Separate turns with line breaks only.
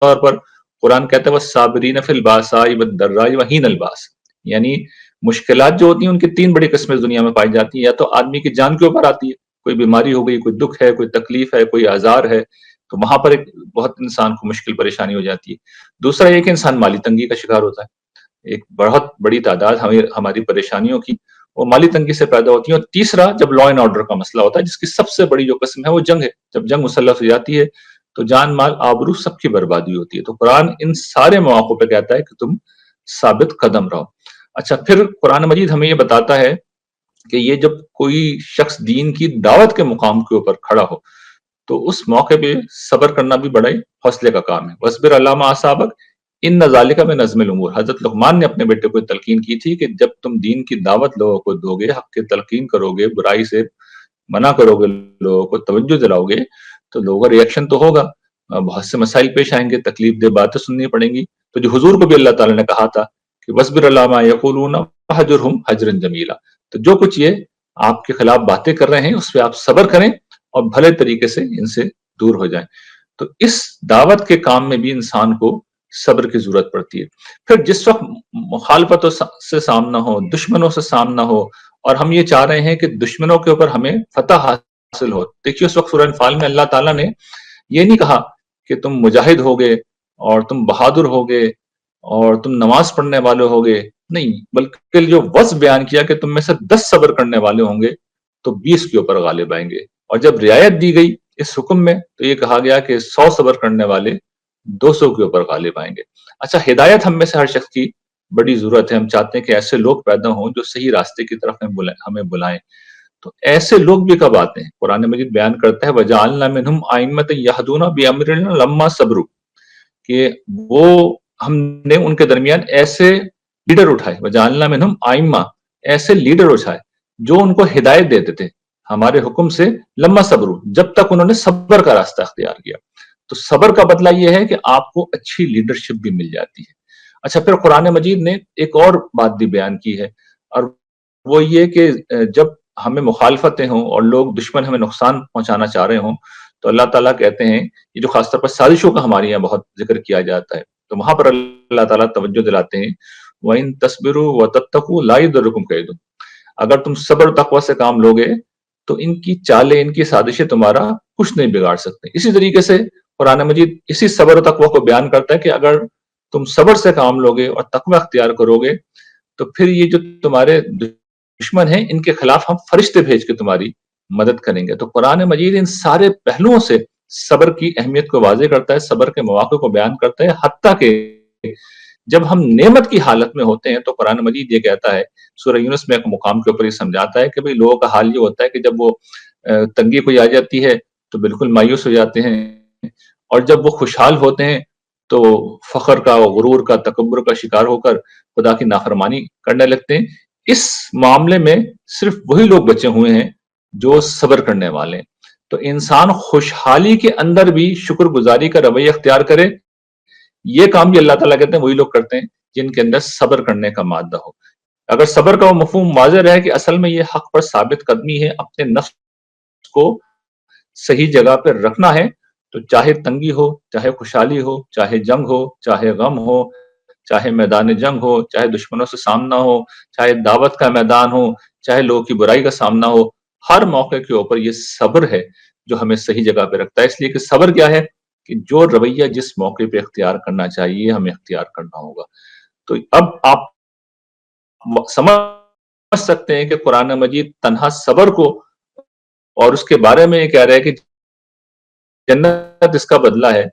طور پر قرآن کہتا ہے والصابرین فی الباساء والضراء وحین الباس، یعنی مشکلات جو ہوتی ہیں ان کی تین بڑی قسمیں دنیا میں پائی جاتی ہیں، یا تو آدمی کی جان کے اوپر آتی ہے، کوئی بیماری ہو گئی، کوئی دکھ ہے، کوئی تکلیف ہے، کوئی آزار ہے، تو وہاں پر ایک بہت انسان کو مشکل پریشانی ہو جاتی ہے۔ دوسرا یہ کہ انسان مالی تنگی کا شکار ہوتا ہے، ایک بہت بڑی تعداد ہماری پریشانیوں کی وہ مالی تنگی سے پیدا ہوتی ہے۔ اور تیسرا جب لا اینڈ آرڈر کا مسئلہ ہوتا ہے، جس کی سب سے بڑی جو قسم ہے وہ جنگ ہے، جب جنگ مسلط ہو جاتی ہے تو جان مال آبرو سب کی بربادی ہوتی ہے۔ تو قرآن ان سارے مواقع پہ کہتا ہے کہ تم ثابت قدم رہو۔ اچھا، پھر قرآن مجید ہمیں یہ بتاتا ہے کہ یہ جب کوئی شخص دین کی دعوت کے مقام کے اوپر کھڑا ہو تو اس موقع پہ صبر کرنا بھی بڑا ہی حوصلے کا کام ہے۔ وَاصْبِرْ عَلَىٰ مَا أَصَابَكَ إِنَّ ذَلِكَ مِنْ عَزْمِ الْأُمُورِ، حضرت لقمان نے اپنے بیٹے کو تلقین کی تھی کہ جب تم دین کی دعوت لوگوں کو دو گے، حق کی تلقین کرو گے، برائی سے منع کرو گے، لوگوں کو توجہ دلاؤ گے، تو لوگوں کا ریئیکشن تو ہوگا، بہت سے مسائل پیش آئیں گے، تکلیف دہ باتیں سننی پڑیں گی۔ تو جو حضور کو بھی اللہ تعالیٰ نے کہا تھا کہ وَاصْبِرْ عَلَىٰ مَا يَقُولُونَ وَاهْجُرْهُمْ هَجْرًا جَمِيلًا، تو جو کچھ یہ آپ کے خلاف باتیں کر رہے ہیں اس پہ آپ صبر کریں اور بھلے طریقے سے ان سے دور ہو جائیں۔ تو اس دعوت کے کام میں بھی انسان کو صبر کی ضرورت پڑتی ہے۔ پھر جس وقت مخالفتوں سے سامنا ہو، دشمنوں سے سامنا ہو، اور ہم یہ چاہ رہے ہیں کہ دشمنوں کے اوپر ہمیں فتح حاصل ہو، دیکھیے اس وقت سورہ انفال میں اللہ تعالیٰ نے یہ نہیں کہا کہ تم مجاہد ہوگے اور تم بہادر ہوگے اور تم نماز پڑھنے والے ہوگے، نہیں، بلکہ جو وصف بیان کیا کہ تم میں سے 10 صبر کرنے والے ہوں گے تو 20 کے اوپر غالب آئیں گے۔ اور جب رعایت دی گئی اس حکم میں تو یہ کہا گیا کہ 100 صبر کرنے والے 200 کے اوپر غالب آئیں گے۔ اچھا، ہدایت ہم میں سے ہر شخص کی بڑی ضرورت ہے، ہم چاہتے ہیں کہ ایسے لوگ پیدا ہوں جو صحیح راستے کی طرف ہمیں بلائیں۔ تو ایسے لوگ بھی کب آتے ہیں؟ قرآن مجید بیان کرتا ہے وَجَعَلْنَا مِنْهُمْ أَئِمَّةً يَهْدُونَ بِأَمْرِنَا لَمَّا صَبَرُوا، کہ وہ ہم نے ان کے درمیان ایسے لیڈر اٹھائے، وَجَعَلْنَا مِنْهُمْ أَئِمَّةً ایسے لیڈر اٹھائے جو ان کو ہدایت دیتے تھے ہمارے حکم سے، لما صبروا، جب تک انہوں نے صبر کا راستہ اختیار کیا۔ تو صبر کا بدلہ یہ ہے کہ آپ کو اچھی لیڈرشپ بھی مل جاتی ہے۔ اچھا، پھر قرآن مجید نے ایک اور بات بھی بیان کی ہے، اور وہ یہ کہ جب ہمیں مخالفتیں ہوں اور لوگ دشمن ہمیں نقصان پہنچانا چاہ رہے ہوں تو اللہ تعالیٰ کہتے ہیں، یہ جو خاص طور پر سازشوں کا ہمارے یہاں بہت ذکر کیا جاتا ہے، تو وہاں پر اللہ تعالیٰ توجہ دلاتے ہیں وَإِن تَصْبِرُوا وَتَتَّقُوا لَا يَضُرُّكُمْ كَيْدُهُمْ، اگر تم صبر تقوی سے کام لوگے تو ان کی چالیں، ان کی سازشیں تمہارا کچھ نہیں بگاڑ سکتے۔ اسی طریقے سے قرآن مجید اسی صبر و تقوی کو بیان کرتا ہے کہ اگر تم صبر سے کام لوگے اور تقوی اختیار کرو گے تو پھر یہ جو تمہارے دشمن ہیں ان کے خلاف ہم فرشتے بھیج کے تمہاری مدد کریں گے۔ تو قرآن مجید ان سارے پہلوؤں سے صبر کی اہمیت کو واضح کرتا ہے، صبر کے مواقع کو بیان کرتا ہے، حتیٰ کہ جب ہم نعمت کی حالت میں ہوتے ہیں تو قرآن مجید یہ کہتا ہے، سورہ یونس میں ایک مقام کے اوپر یہ سمجھاتا ہے کہ بھئی لوگوں کا حال یہ ہوتا ہے کہ جب وہ تنگی کوئی آ جاتی ہے تو بالکل مایوس ہو جاتے ہیں، اور جب وہ خوشحال ہوتے ہیں تو فخر کا، غرور کا، تکبر کا شکار ہو کر خدا کی نافرمانی کرنے لگتے ہیں۔ اس معاملے میں صرف وہی لوگ بچے ہوئے ہیں جو صبر کرنے والے ہیں۔ تو انسان خوشحالی کے اندر بھی شکر گزاری کا رویہ اختیار کرے، یہ کام بھی اللہ تعالیٰ کہتے ہیں وہی لوگ کرتے ہیں جن کے اندر صبر کرنے کا مادہ ہو۔ اگر صبر کا وہ مفہوم واضح رہے کہ اصل میں یہ حق پر ثابت قدمی ہے، اپنے نفس کو صحیح جگہ پہ رکھنا ہے، تو چاہے تنگی ہو، چاہے خوشحالی ہو، چاہے جنگ ہو، چاہے غم ہو، چاہے میدان جنگ ہو، چاہے دشمنوں سے سامنا ہو، چاہے دعوت کا میدان ہو، چاہے لوگوں کی برائی کا سامنا ہو، ہر موقع کے اوپر یہ صبر ہے جو ہمیں صحیح جگہ پہ رکھتا ہے۔ اس لیے کہ صبر کیا ہے کہ جو رویہ جس موقع پہ اختیار کرنا چاہیے ہمیں اختیار کرنا ہوگا۔ تو اب آپ سمجھ سکتے ہیں کہ قرآن مجید تنہا صبر کو اور اس کے بارے میں یہ کہہ رہا ہے کہ جنت اس کا بدلہ ہے